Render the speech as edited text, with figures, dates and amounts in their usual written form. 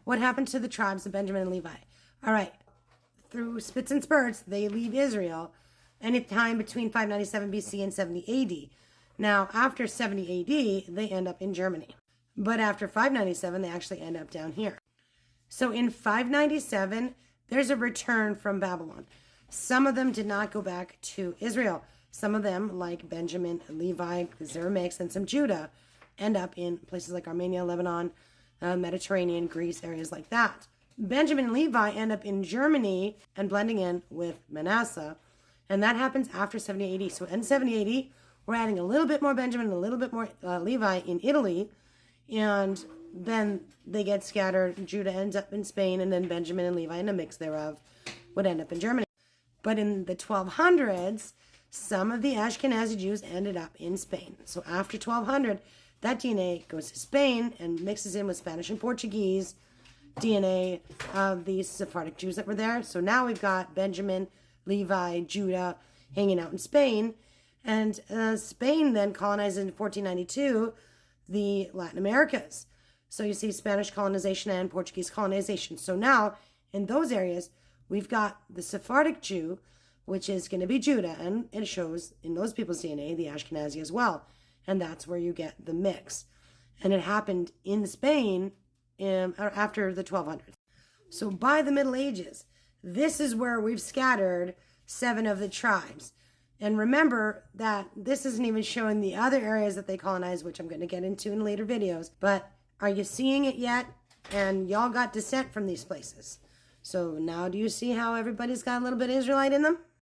What happened to the tribes of Benjamin and Levi? All right, through spits and spurts, they leave Israel anytime between 597 BC and 70 AD. Now, after 70 AD, they end up in Germany. But after 597, they actually end up down here. So in 597, there's a return from Babylon. Some of them did not go back to Israel. Some of them, like Benjamin and Levi, because they're a mix, and some Judah, end up in places like Armenia, Lebanon, Mediterranean, Greece, areas like that. Benjamin and Levi end up in Germany and blending in with Manasseh. And that happens after 70 AD. So in 70 AD, we're adding a little bit more Benjamin and a little bit more Levi in Italy. And then they get scattered. Judah ends up in Spain, and then Benjamin and Levi, in a mix thereof, would end up in Germany. But in the 1200s, some of the Ashkenazi Jews ended up in Spain. So after 1200, that DNA goes to Spain and mixes in with Spanish and Portuguese DNA of these Sephardic Jews that were there. So now we've got Benjamin, Levi, Judah hanging out in Spain. And Spain then colonized in 1492 the Latin Americas. So you see Spanish colonization and Portuguese colonization. So now in those areas, we've got the Sephardic Jew, which is going to be Judah, and it shows in those people's DNA the Ashkenazi as well. And that's where you get the mix. And it happened in Spain after the 1200s. So by the Middle Ages, this is where we've scattered 7 of the tribes. And remember that this isn't even showing the other areas that they colonized, which I'm going to get into in later videos. But are you seeing it yet? And y'all got descent from these places. So now do you see how everybody's got a little bit of Israelite in them?